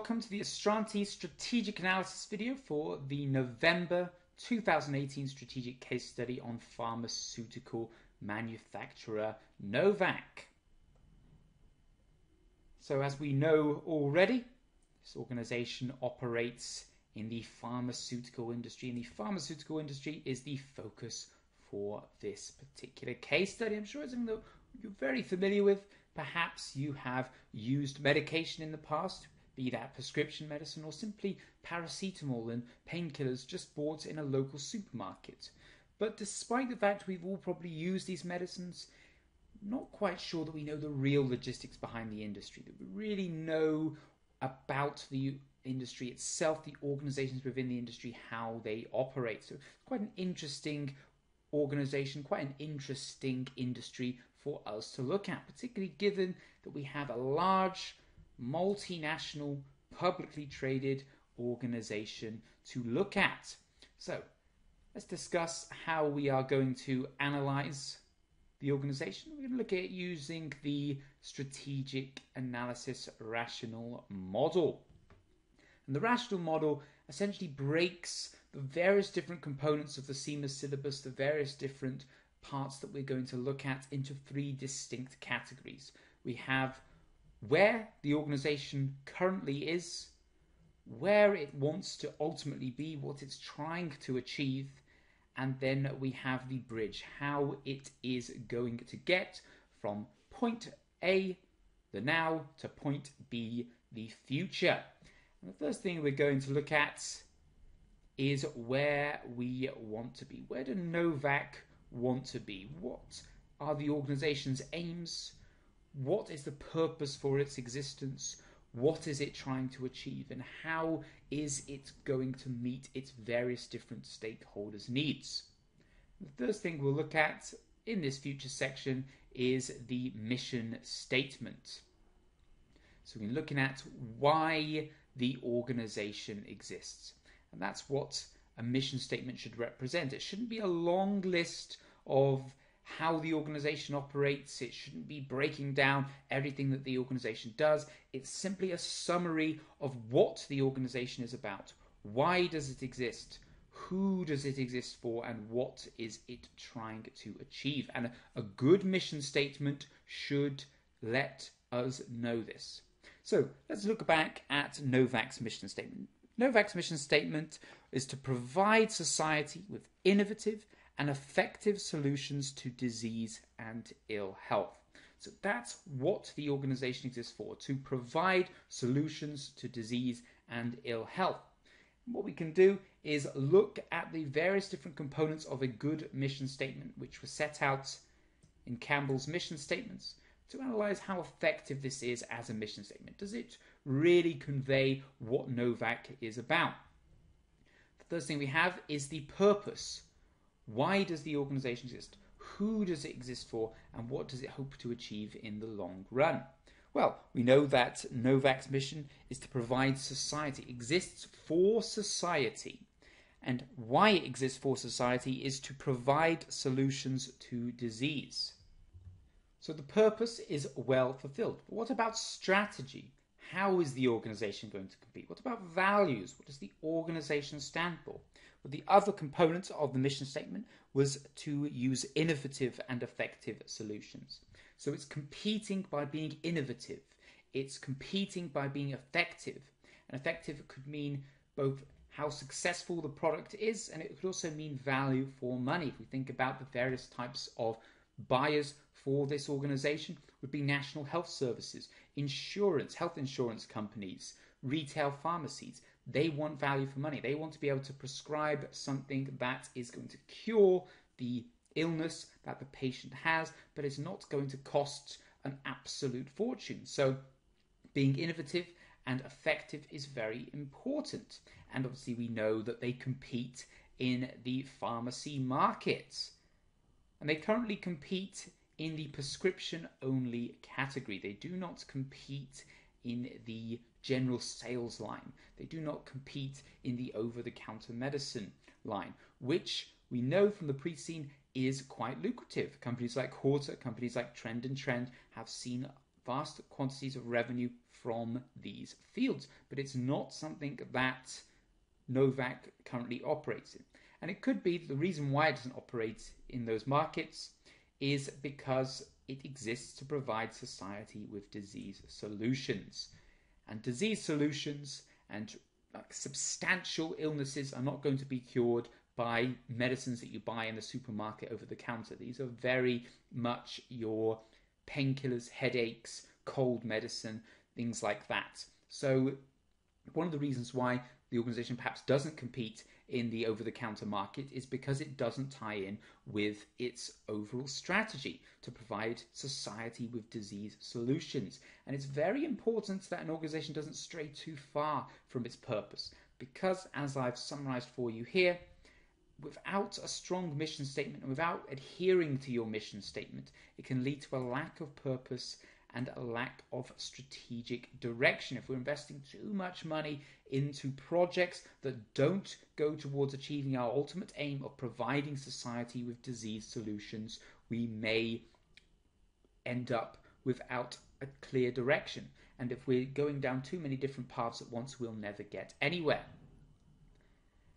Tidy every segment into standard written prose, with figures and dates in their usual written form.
welcome to the Astranti strategic analysis video for the November 2018 strategic case study on pharmaceutical manufacturer Novak. So as we know already, this organization operates in the pharmaceutical industry, and the pharmaceutical industry is the focus for this particular case study. I'm sure it's something that you're very familiar with. Perhaps you have used medication in the past, be that prescription medicine or simply paracetamol and painkillers just bought in a local supermarket. But despite the fact we've all probably used these medicines, not quite sure that we know the real logistics behind the industry, that we really know about the industry itself, the organizations within the industry, how they operate. So quite an interesting organization, quite an interesting industry for us to look at, particularly given that we have a large multinational publicly traded organization to look at. So let's discuss how we are going to analyze the organization. We're going to look at using the strategic analysis rational model. And the rational model essentially breaks the various different components of the CIMA syllabus, the various different parts that we're going to look at, into three distinct categories. We have where the organization currently is, where it wants to ultimately be, what it's trying to achieve, and then we have the bridge, how it is going to get from point A, the now, to point B, the future. And the first thing we're going to look at is where we want to be. Where do Novak want to be? What are the organization's aims? What is the purpose for its existence? What is it trying to achieve? And how is it going to meet its various different stakeholders' needs? The first thing we'll look at in this future section is the mission statement. So we're looking at why the organization exists. And that's what a mission statement should represent. It shouldn't be a long list of how the organization operates. It shouldn't be breaking down everything that the organization does. It's simply a summary of what the organization is about. Why does it exist? Who does it exist for? And what is it trying to achieve? And a good mission statement should let us know this. So let's look back at Novak's mission statement. Novak's mission statement is to provide society with innovative and effective solutions to disease and ill health. So that's what the organization exists for, to provide solutions to disease and ill health. And what we can do is look at the various different components of a good mission statement, which were set out in Campbell's mission statements, to analyze how effective this is as a mission statement. Does it really convey what Novak is about? The first thing we have is the purpose. Why does the organization exist? Who does it exist for? And what does it hope to achieve in the long run? Well, we know that Novak's mission is to provide society, exists for society. And why it exists for society is to provide solutions to disease. So the purpose is well fulfilled. But what about strategy? How is the organization going to compete? What about values? What does the organization stand for? Well, the other component of the mission statement was to use innovative and effective solutions. So it's competing by being innovative. It's competing by being effective. And effective could mean both how successful the product is, and it could also mean value for money. If we think about the various types of buyers for this organization, would be national health services, insurance, health insurance companies, retail pharmacies. They want value for money. They want to be able to prescribe something that is going to cure the illness that the patient has, but is not going to cost an absolute fortune. So being innovative and effective is very important. And obviously we know that they compete in the pharmacy markets. And they currently compete in the prescription-only category. They do not compete in the general sales line. They do not compete in the over-the-counter medicine line, which we know from the pre-scene is quite lucrative. Companies like Horta, companies like Trend and Trend have seen vast quantities of revenue from these fields, but it's not something that Novak currently operates in. And it could be the reason why it doesn't operate in those markets is because it exists to provide society with disease solutions. And disease solutions and substantial illnesses are not going to be cured by medicines that you buy in the supermarket over the counter. These are very much your painkillers, headaches, cold medicine, things like that. So one of the reasons why the organization perhaps doesn't compete in the over-the-counter market is because it doesn't tie in with its overall strategy to provide society with disease solutions. And it's very important that an organization doesn't stray too far from its purpose, because as I've summarized for you here, without a strong mission statement and without adhering to your mission statement, it can lead to a lack of purpose and a lack of strategic direction. If we're investing too much money into projects that don't go towards achieving our ultimate aim of providing society with disease solutions, we may end up without a clear direction. And if we're going down too many different paths at once, we'll never get anywhere.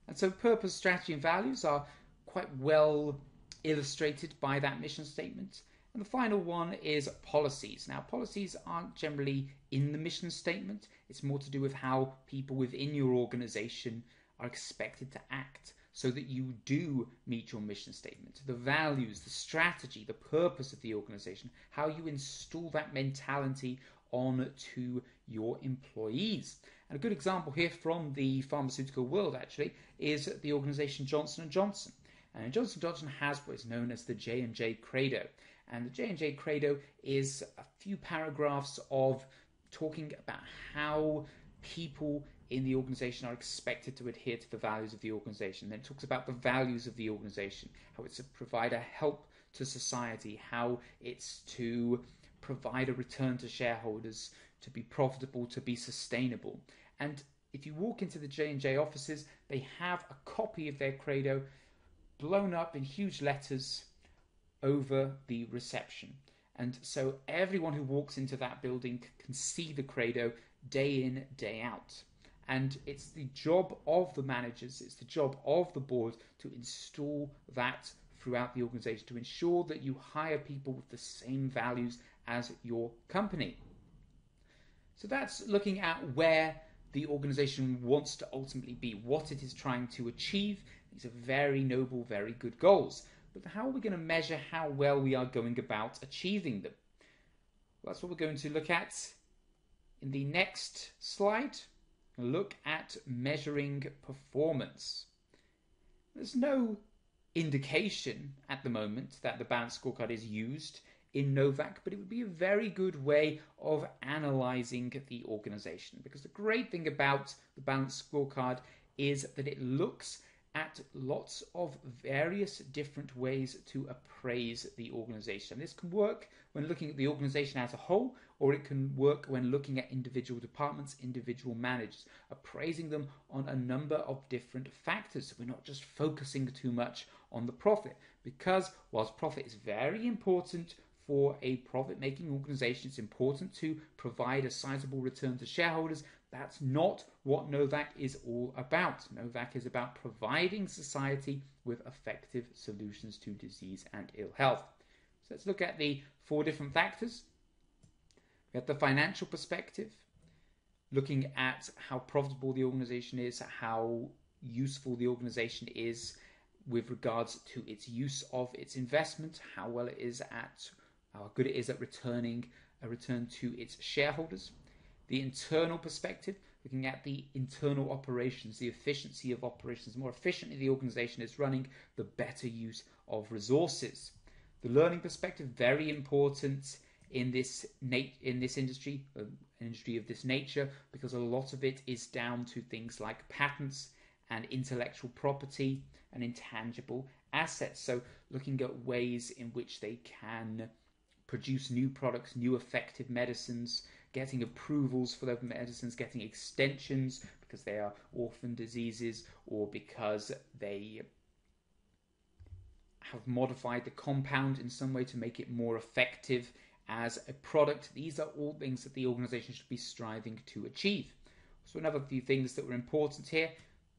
And so purpose, strategy, and values are quite well illustrated by that mission statement. And the final one is policies. Now, policies aren't generally in the mission statement. It's more to do with how people within your organization are expected to act so that you do meet your mission statement. The values, the strategy, the purpose of the organization, how you install that mentality onto your employees. And a good example here from the pharmaceutical world actually is the organization Johnson & Johnson. And Johnson & Johnson has what is known as the J&J Credo. And the J&J Credo is a few paragraphs of talking about how people in the organization are expected to adhere to the values of the organization. Then it talks about the values of the organization, how it's to provide a help to society, how it's to provide a return to shareholders, to be profitable, to be sustainable. And if you walk into the J&J offices, they have a copy of their credo blown up in huge letters over the reception. And so everyone who walks into that building can see the credo day in, day out. And it's the job of the managers, it's the job of the board to install that throughout the organization, to ensure that you hire people with the same values as your company. So that's looking at where the organization wants to ultimately be, what it is trying to achieve. These are very noble, very good goals. But how are we going to measure how well we are going about achieving them? Well, that's what we're going to look at in the next slide. Look at measuring performance. There's no indication at the moment that the balanced scorecard is used in Novak, but it would be a very good way of analyzing the organization, because the great thing about the balanced scorecard is that it looks at lots of various different ways to appraise the organization. This can work when looking at the organization as a whole, or it can work when looking at individual departments, individual managers, appraising them on a number of different factors. So we're not just focusing too much on the profit, because whilst profit is very important for a profit-making organization, it's important to provide a sizable return to shareholders. That's not what Novak is all about. Novak is about providing society with effective solutions to disease and ill health. So let's look at the 4 different factors. We have the financial perspective, looking at how profitable the organization is, how useful the organization is with regards to its use of its investment, how good it is at returning a return to its shareholders. The internal perspective, looking at the internal operations, the efficiency of operations. The more efficiently the organization is running, the better use of resources. The learning perspective, very important in this industry, an industry of this nature, because a lot of it is down to things like patents and intellectual property and intangible assets. So looking at ways in which they can produce new products, new effective medicines, getting approvals for those medicines, getting extensions because they are orphan diseases or because they have modified the compound in some way to make it more effective as a product. These are all things that the organization should be striving to achieve. So another few things that were important here,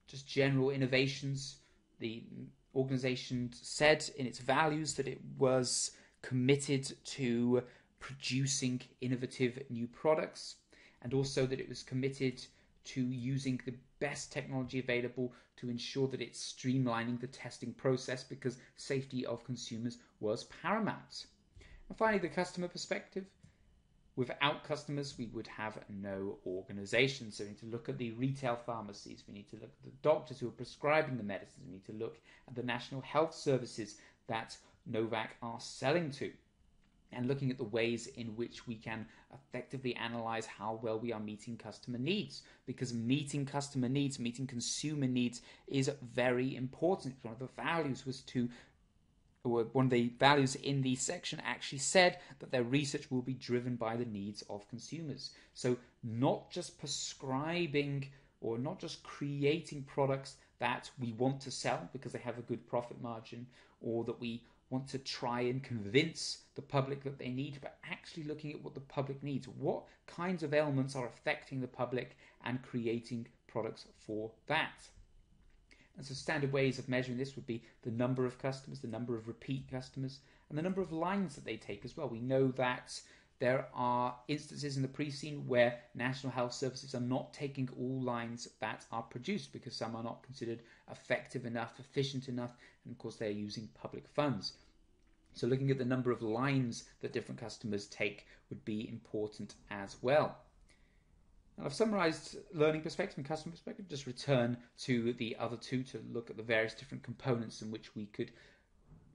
just general innovations. The organization said in its values that it was committed to producing innovative new products, and also that it was committed to using the best technology available to ensure that it's streamlining the testing process, because safety of consumers was paramount. And finally, the customer perspective. Without customers, we would have no organization. So we need to look at the retail pharmacies, we need to look at the doctors who are prescribing the medicines, we need to look at the national health services that Novak are selling to, and looking at the ways in which we can effectively analyze how well we are meeting customer needs, because meeting customer needs, meeting consumer needs is very important. One of the values was one of the values in the section actually said that their research will be driven by the needs of consumers. So not just prescribing or not just creating products that we want to sell because they have a good profit margin, or that we want to try and convince the public that they need, but actually looking at what the public needs. What kinds of ailments are affecting the public, and creating products for that. And so standard ways of measuring this would be the number of customers, the number of repeat customers, and the number of lines that they take as well. We know that there are instances in the pre-scene where National Health Services are not taking all lines that are produced because some are not considered effective enough, efficient enough, and of course they're using public funds. So looking at the number of lines that different customers take would be important as well. And I've summarized learning perspective and customer perspective. Just return to the other two to look at the various different components in which we could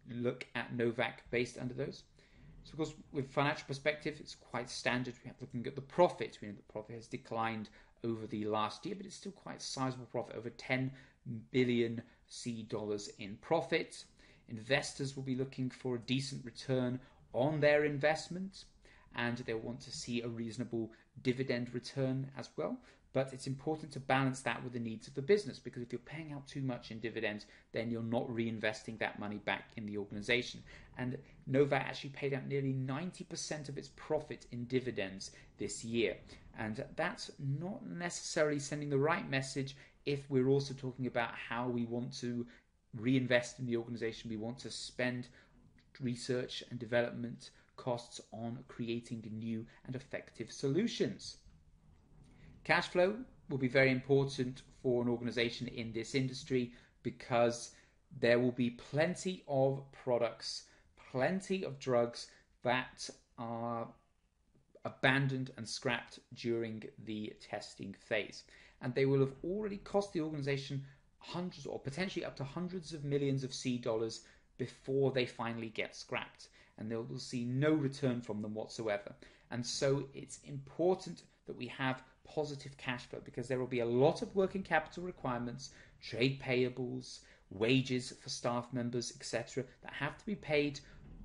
look at Novak based under those. So of course, with financial perspective, it's quite standard. We have looking at the profit. We know the profit has declined over the last year, but it's still quite sizable profit, over 10 billion dollars in profit. Investors will be looking for a decent return on their investment, and they'll want to see a reasonable dividend return as well. But it's important to balance that with the needs of the business, because if you're paying out too much in dividends, then you're not reinvesting that money back in the organization. And Novak actually paid out nearly 90% of its profit in dividends this year. And that's not necessarily sending the right message if we're also talking about how we want to reinvest in the organization. We want to spend research and development costs on creating new and effective solutions. Cash flow will be very important for an organization in this industry, because there will be plenty of products, plenty of drugs that are abandoned and scrapped during the testing phase. And they will have already cost the organization hundreds or potentially up to hundreds of millions of dollars before they finally get scrapped. And they will see no return from them whatsoever. And so it's important that we have positive cash flow, because there will be a lot of working capital requirements, trade payables, wages for staff members, etc., that have to be paid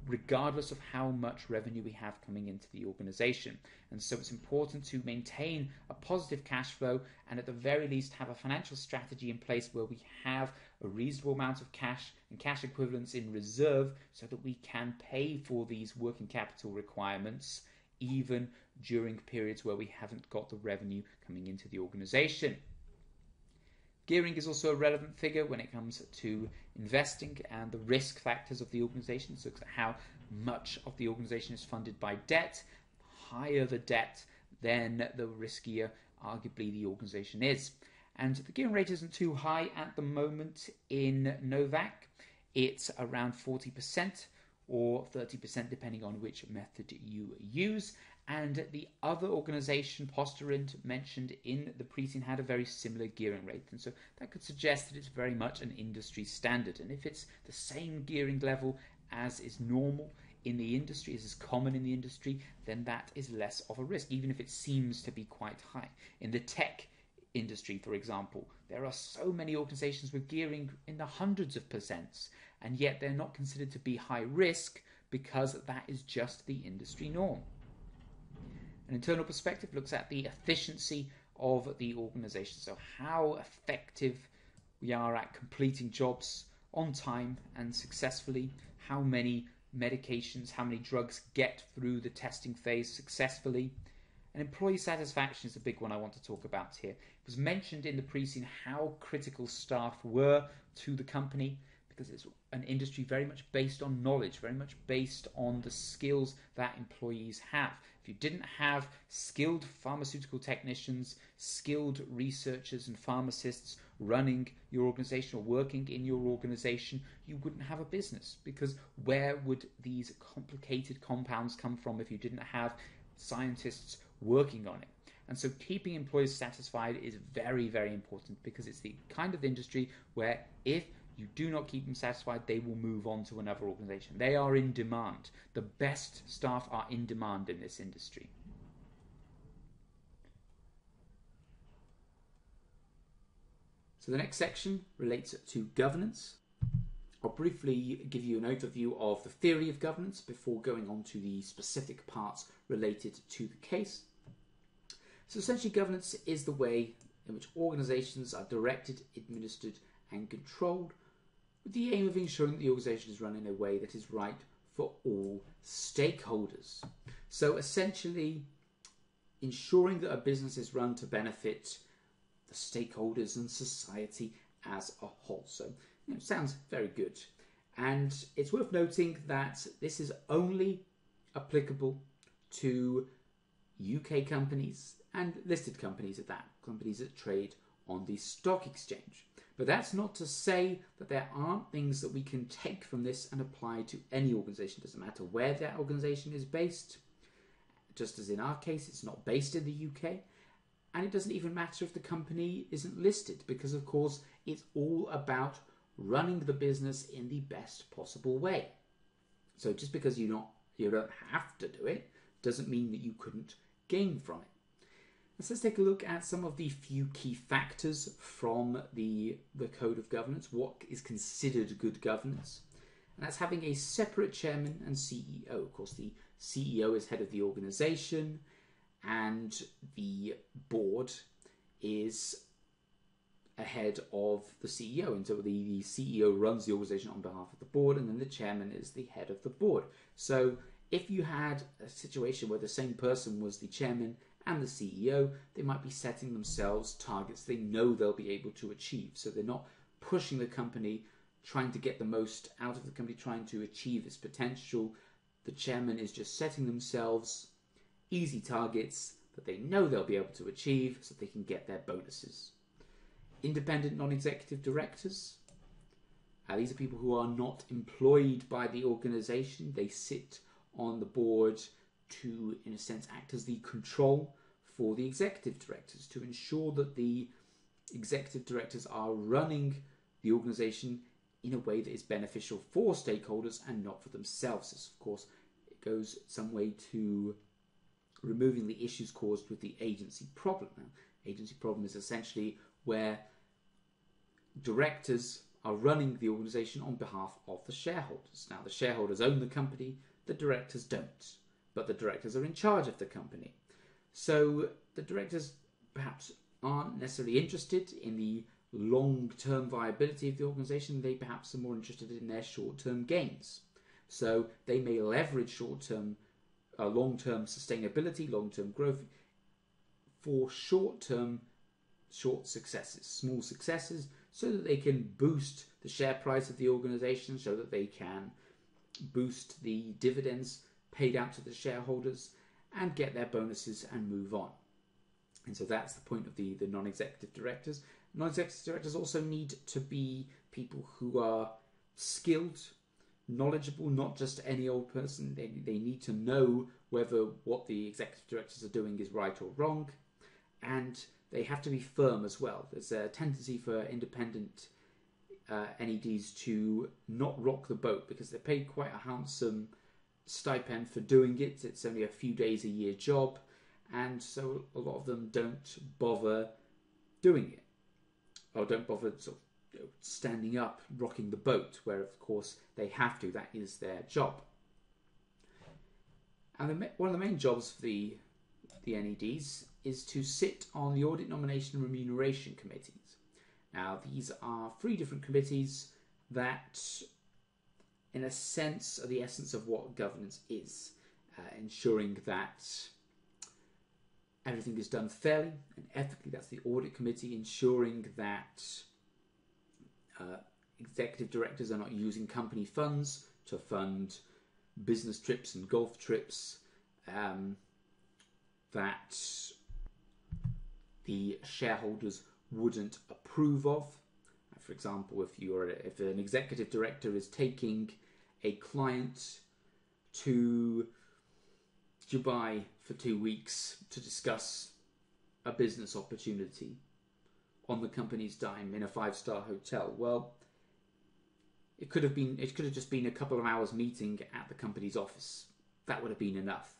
regardless of how much revenue we have coming into the organization. And so it's important to maintain a positive cash flow, and at the very least have a financial strategy in place where we have a reasonable amount of cash and cash equivalents in reserve, so that we can pay for these working capital requirements even during periods where we haven't got the revenue coming into the organization. Gearing is also a relevant figure when it comes to investing and the risk factors of the organization. So looks at how much of the organization is funded by debt. The higher the debt, then the riskier arguably the organization is. And the gearing rate isn't too high at the moment in Novak. It's around 40% or 30% depending on which method you use. And the other organization, Posturant, mentioned in the pre-scene, had a very similar gearing rate. And so that could suggest that it's very much an industry standard. And if it's the same gearing level as is normal in the industry, as is common in the industry, then that is less of a risk, even if it seems to be quite high. In the tech industry, for example, there are so many organizations with gearing in the hundreds of percents, and yet they're not considered to be high risk because that is just the industry norm. An internal perspective looks at the efficiency of the organization, so how effective we are at completing jobs on time and successfully, how many medications, how many drugs get through the testing phase successfully. And employee satisfaction is a big one I want to talk about here. It was mentioned in the pre-scene how critical staff were to the company, because it's an industry very much based on knowledge, very much based on the skills that employees have. If you didn't have skilled pharmaceutical technicians, skilled researchers and pharmacists running your organization or working in your organization, you wouldn't have a business, because where would these complicated compounds come from if you didn't have scientists working on it? And so keeping employees satisfied is very, very important, because it's the kind of industry where if you do not keep them satisfied, they will move on to another organization. They are in demand. The best staff are in demand in this industry. So the next section relates to governance. I'll briefly give you an overview of the theory of governance before going on to the specific parts related to the case. So essentially, governance is the way in which organizations are directed, administered, and controlled, with the aim of ensuring that the organization is run in a way that is right for all stakeholders. So essentially, ensuring that a business is run to benefit the stakeholders and society as a whole. So, it sounds very good. And it's worth noting that this is only applicable to UK companies and listed companies at that, companies that trade on the stock exchange. But that's not to say that there aren't things that we can take from this and apply to any organization. It doesn't matter where that organization is based. Just as in our case, it's not based in the UK. And it doesn't even matter if the company isn't listed, because of course it's all about running the business in the best possible way. So just because you don't have to do it doesn't mean that you couldn't gain from it. Let's take a look at some of the few key factors from the Code of Governance. What is considered good governance? And that's having a separate chairman and CEO. Of course, the CEO is head of the organization, and the board is ahead of the CEO. And so the CEO runs the organization on behalf of the board, and then the chairman is the head of the board. So if you had a situation where the same person was the chairman and the CEO, they might be setting themselves targets they know they'll be able to achieve. So they're not pushing the company, trying to get the most out of the company, trying to achieve its potential. The chairman is just setting themselves easy targets that they know they'll be able to achieve so they can get their bonuses. Independent non-executive directors. These are people who are not employed by the organization. They sit on the board to, in a sense, act as the control for the executive directors, to ensure that the executive directors are running the organization in a way that is beneficial for stakeholders and not for themselves. This, of course, it goes some way to removing the issues caused with the agency problem. Now, agency problem is essentially where directors are running the organization on behalf of the shareholders. Now, the shareholders own the company, the directors don't, but the directors are in charge of the company. So the directors perhaps aren't necessarily interested in the long-term viability of the organization. They perhaps are more interested in their short-term gains. So they may leverage long-term sustainability, long-term growth for short successes, small successes, so that they can boost the share price of the organization, so that they can boost the dividends paid out to the shareholders and get their bonuses and move on. And so that's the point of the non-executive directors. Non-executive directors also need to be people who are skilled, knowledgeable, not just any old person. They need to know whether what the executive directors are doing is right or wrong, and they have to be firm as well. There's a tendency for independent NEDs to not rock the boat because they're paid quite a handsome stipend for doing it. It's only a few days a year job, and so a lot of them don't bother doing it, or don't bother sort of standing up, rocking the boat, where of course they have to. That is their job. And one of the main jobs for the NEDs is to sit on the Audit, Nomination and Remuneration Committees. Now, these are 3 different committees that in a sense, the essence of what governance is, ensuring that everything is done fairly and ethically. That's the audit committee, ensuring that executive directors are not using company funds to fund business trips and golf trips that the shareholders wouldn't approve of. For example, if an executive director is taking a client to Dubai for 2 weeks to discuss a business opportunity on the company's dime in a 5-star hotel, well, it could have just been a couple of hours meeting at the company's office. That would have been enough.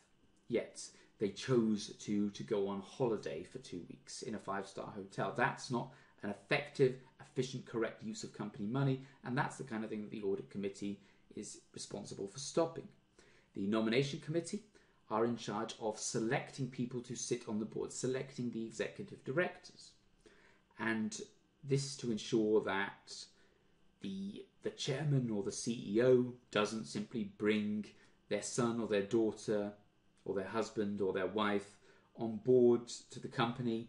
Yet they chose to go on holiday for 2 weeks in a 5-star hotel. That's not an effective, efficient, correct use of company money, and that's the kind of thing that the audit committee is responsible for stopping. The nomination committee are in charge of selecting people to sit on the board, selecting the executive directors. And this to ensure that the chairman or the CEO doesn't simply bring their son or their daughter or their husband or their wife on board to the company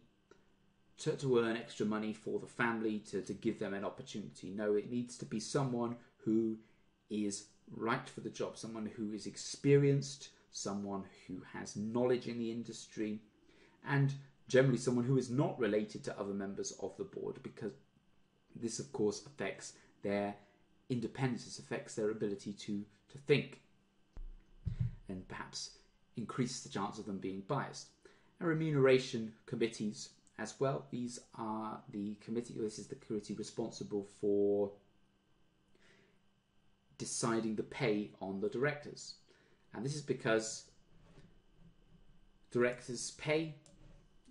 to earn extra money for the family, to give them an opportunity. No, it needs to be someone who is right for the job, someone who is experienced, someone who has knowledge in the industry, and generally someone who is not related to other members of the board, because this of course affects their independence, this affects their ability to think, and perhaps increase the chance of them being biased. And remuneration committees as well. This is the committee responsible for deciding the pay on the directors. And this is because directors' pay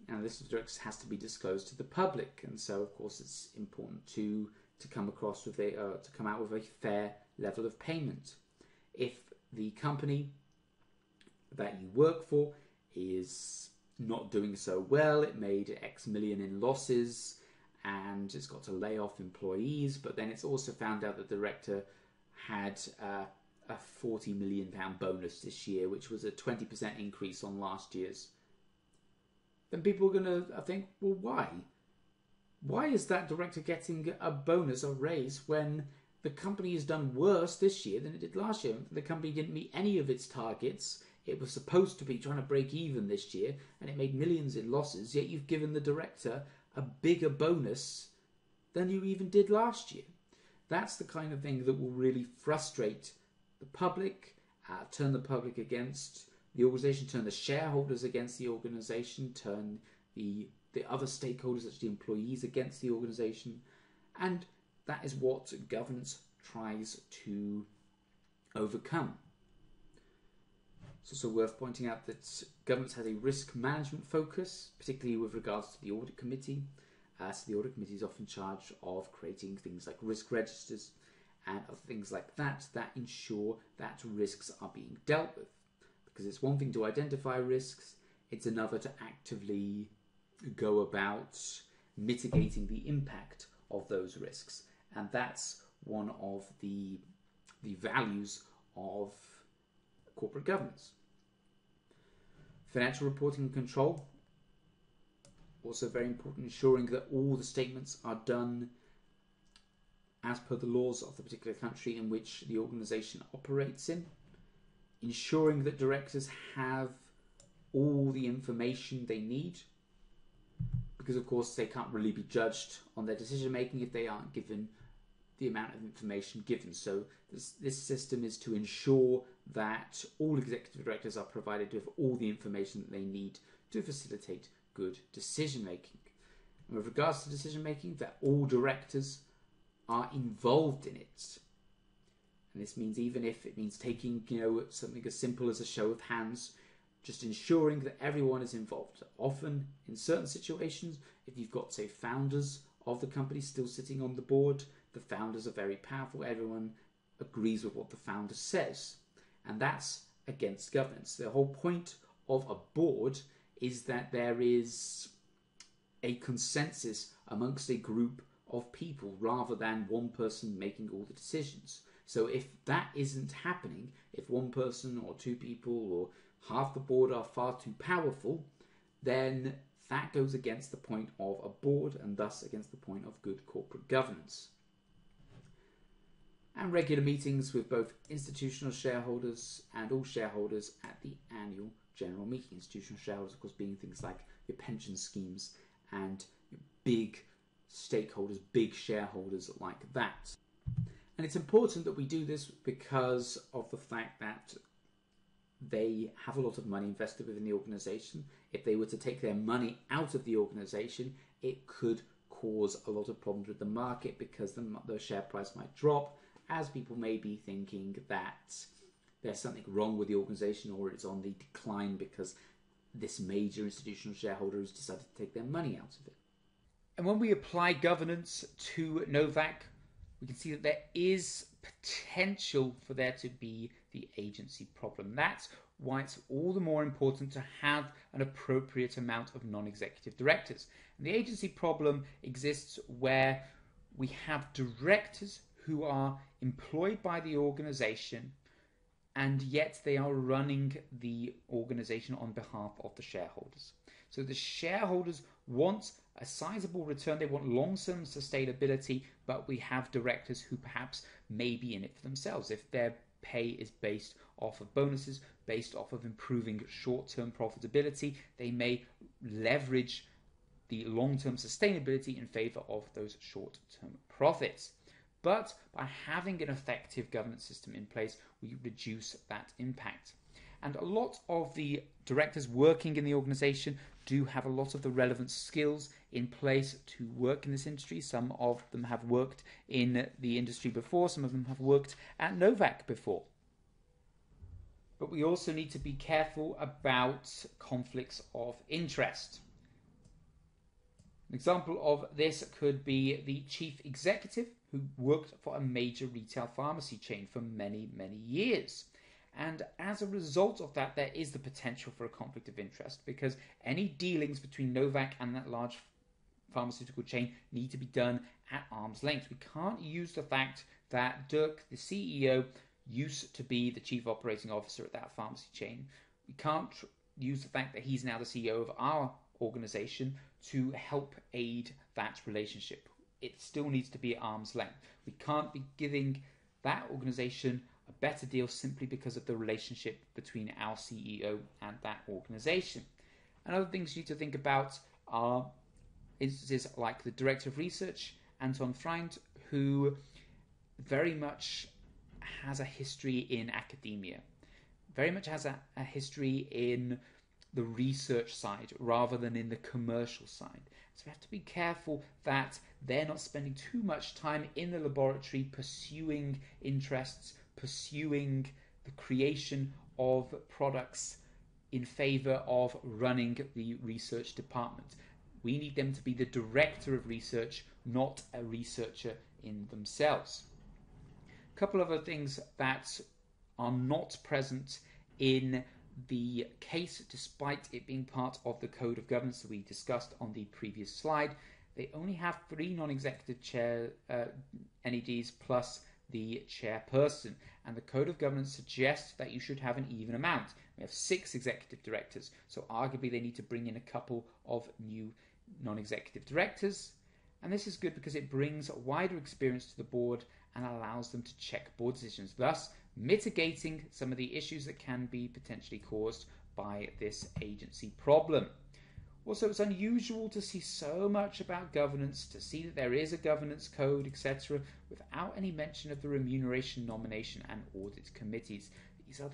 and this directors has to be disclosed to the public, and so of course it's important to come across with to come out with a fair level of payment. If the company that you work for is not doing so well, it made X million in losses and it's got to lay off employees, but then it's also found out that the director had a £40 million bonus this year, which was a 20% increase on last year's, then people are going to think, well, why? Why is that director getting a bonus, a raise, when the company has done worse this year than it did last year? The company didn't meet any of its targets. It was supposed to be trying to break even this year, and it made millions in losses, yet you've given the director a bigger bonus than you even did last year. That's the kind of thing that will really frustrate the public, turn the public against the organisation, turn the shareholders against the organisation, turn the other stakeholders, such as the employees, against the organisation. And that is what governance tries to overcome. It's also worth pointing out that governance has a risk management focus, particularly with regards to the audit committee. So the audit committee is often in charge of creating things like risk registers and other things like that ensure that risks are being dealt with. Because it's one thing to identify risks, it's another to actively go about mitigating the impact of those risks. And that's one of the values of corporate governance. Financial reporting and control, also very important, ensuring that all the statements are done as per the laws of the particular country in which the organisation operates in, ensuring that directors have all the information they need, because of course they can't really be judged on their decision making if they aren't given the amount of information given. So this system is to ensure that all executive directors are provided with all the information that they need to facilitate good decision making. And with regards to decision making, that all directors are involved in it. And this means even if it means taking, something as simple as a show of hands, just ensuring that everyone is involved. Often, in certain situations, if you've got, say, founders of the company still sitting on the board, the founders are very powerful. Everyone agrees with what the founder says. And that's against governance. The whole point of a board is that there is a consensus amongst a group of people rather than one person making all the decisions. So if that isn't happening, if one person or two people or half the board are far too powerful, then that goes against the point of a board and thus against the point of good corporate governance. And regular meetings with both institutional shareholders and all shareholders at the annual general meeting. Institutional shareholders, of course, being things like your pension schemes and big stakeholders, big shareholders like that. And it's important that we do this because of the fact that they have a lot of money invested within the organisation. If they were to take their money out of the organisation, it could cause a lot of problems with the market because the share price might drop, as people may be thinking that there's something wrong with the organisation or it's on the decline because this major institutional shareholder has decided to take their money out of it. And when we apply governance to Novak, we can see that there is potential for there to be the agency problem. That's why it's all the more important to have an appropriate amount of non-executive directors. And the agency problem exists where we have directors who are employed by the organisation and yet they are running the organisation on behalf of the shareholders. So the shareholders want a sizable return, they want long-term sustainability, but we have directors who perhaps may be in it for themselves. If their pay is based off of bonuses, based off of improving short-term profitability, they may leverage the long-term sustainability in favour of those short-term profits. But by having an effective governance system in place, we reduce that impact. And a lot of the directors working in the organisation do have a lot of the relevant skills in place to work in this industry. Some of them have worked in the industry before, some of them have worked at Novak before. But we also need to be careful about conflicts of interest. An example of this could be the chief executive who worked for a major retail pharmacy chain for many, many years. And as a result of that, there is the potential for a conflict of interest because any dealings between Novak and that large pharmaceutical chain need to be done at arm's length. We can't use the fact that Dirk, the CEO, used to be the chief operating officer at that pharmacy chain. We can't use the fact that he's now the CEO of our organisation to help aid that relationship. It still needs to be at arm's length. We can't be giving that organisation a better deal simply because of the relationship between our CEO and that organisation. And other things you need to think about are instances like the Director of Research, Anton Freund, who very much has a history in academia, very much has a history in the research side rather than in the commercial side. So we have to be careful that they're not spending too much time in the laboratory pursuing interests, pursuing the creation of products in favour of running the research department. We need them to be the director of research, not a researcher in themselves. A couple of other things that are not present in the case, despite it being part of the code of governance that we discussed on the previous slide. They only have 3 non-executive chair NEDs plus the chairperson, and the code of governance suggests that you should have an even amount. We have 6 executive directors, so arguably they need to bring in a couple of new non-executive directors, and this is good because it brings wider experience to the board and allows them to check board decisions, thus mitigating some of the issues that can be potentially caused by this agency problem. Also, it's unusual to see so much about governance, to see that there is a governance code, etc., without any mention of the remuneration, nomination and audit committees. These are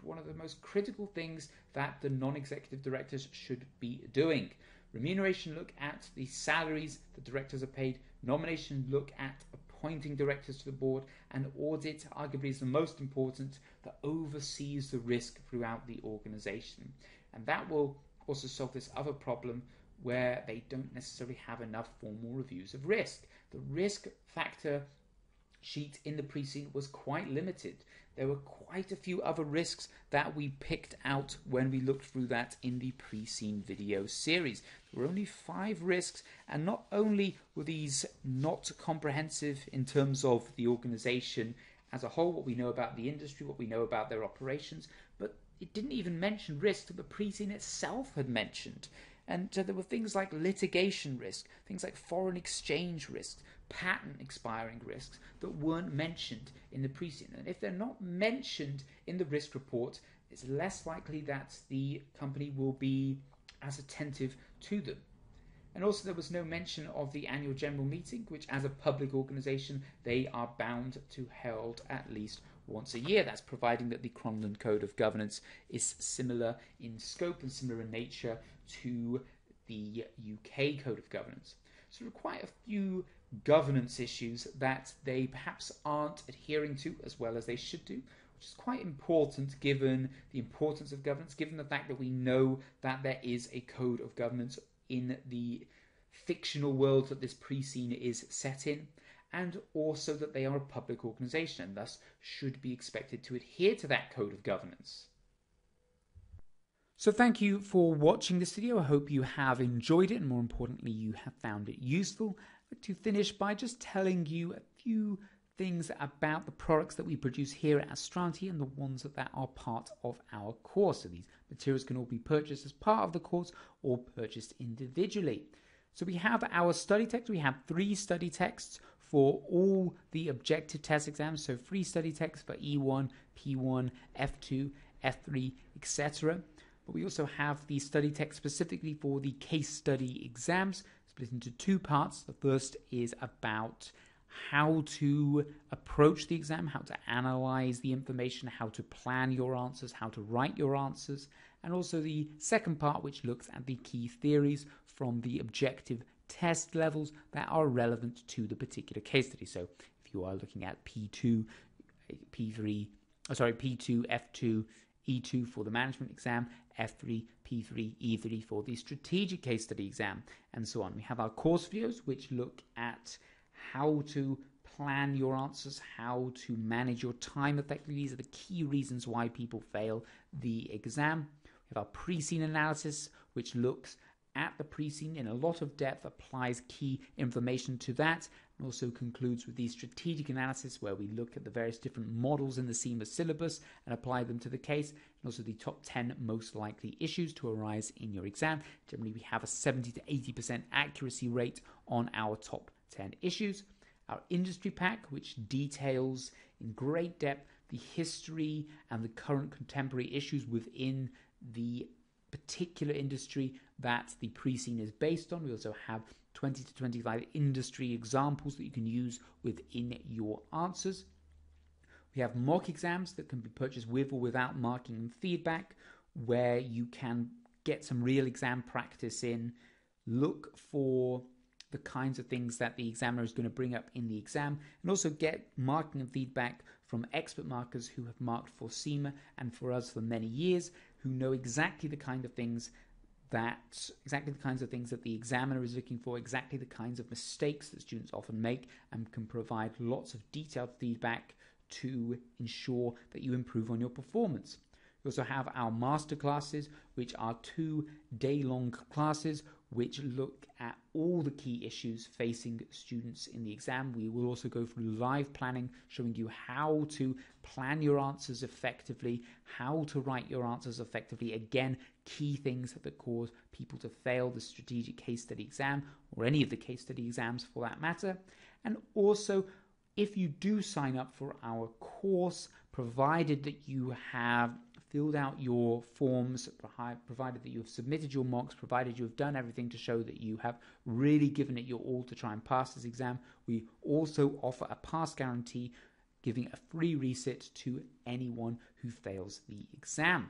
one of the most critical things that the non-executive directors should be doing. Remuneration look at the salaries the directors are paid, nomination look at appointing directors to the board, and audit arguably is the most important, that oversees the risk throughout the organisation. And that will also solve this other problem where they don't necessarily have enough formal reviews of risk. The risk factor sheet in the pre-scene was quite limited. There were quite a few other risks that we picked out when we looked through that in the pre-scene video series. There were only 5 risks, and not only were these not comprehensive in terms of the organisation as a whole, what we know about the industry, what we know about their operations, but it didn't even mention risk that the pre-scene itself had mentioned. And there were things like litigation risk, things like foreign exchange risks, patent expiring risks that weren't mentioned in the pre-scene. And if they're not mentioned in the risk report, it's less likely that the company will be as attentive to them. And also there was no mention of the annual general meeting, which as a public organisation, they are bound to hold at least once a year. That's providing that the Cronlund Code of Governance is similar in scope and similar in nature to the UK Code of Governance. So there are quite a few governance issues that they perhaps aren't adhering to as well as they should do, which is quite important given the importance of governance, given the fact that we know that there is a code of governance in the fictional world that this pre-scene is set in, and also that they are a public organisation and thus should be expected to adhere to that code of governance. So thank you for watching this video. I hope you have enjoyed it and more importantly you have found it useful. I'd like to finish by just telling you a few things about the products that we produce here at Astranti and the ones that are part of our course. So these materials can all be purchased as part of the course or purchased individually. So we have our study text. We have 3 study texts for all the objective test exams. So 3 study texts for E1, P1, F2, F3, etc. But we also have the study text specifically for the case study exams, split into 2 parts. The first is about how to approach the exam, how to analyze the information, how to plan your answers, how to write your answers, and also the second part, which looks at the key theories from the objective test levels that are relevant to the particular case study. So if you are looking at P2, F2, E2 for the management exam, F3, P3, E3 for the strategic case study exam, and so on. We have our course videos, which look at how to plan your answers, how to manage your time effectively. These are the key reasons why people fail the exam. We have our pre-scene analysis, which looks at the pre-scene in a lot of depth, applies key information to that, and also concludes with the strategic analysis, where we look at the various different models in the CIMA syllabus and apply them to the case, and also the top 10 most likely issues to arise in your exam. Generally, we have a 70 to 80% accuracy rate on our top 10 issues. Our industry pack, which details in great depth the history and the current contemporary issues within the particular industry that the pre-scene is based on. We also have 20 to 25 industry examples that you can use within your answers. We have mock exams that can be purchased with or without marking and feedback, where you can get some real exam practice in, look for the kinds of things that the examiner is going to bring up in the exam, and also get marking and feedback from expert markers who have marked for CIMA and for us for many years, who know exactly the kind of things that the examiner is looking for, exactly the kinds of mistakes that students often make, and can provide lots of detailed feedback to ensure that you improve on your performance. We also have our master classes, which are 2 day-long classes which look at all the key issues facing students in the exam. We will also go through live planning, showing you how to plan your answers effectively, how to write your answers effectively. Again, key things that cause people to fail the strategic case study exam, or any of the case study exams for that matter. And also, if you do sign up for our course, provided that you have filled out your forms, provided that you have submitted your mocks, provided you have done everything to show that you have really given it your all to try and pass this exam, we also offer a pass guarantee, giving a free resit to anyone who fails the exam.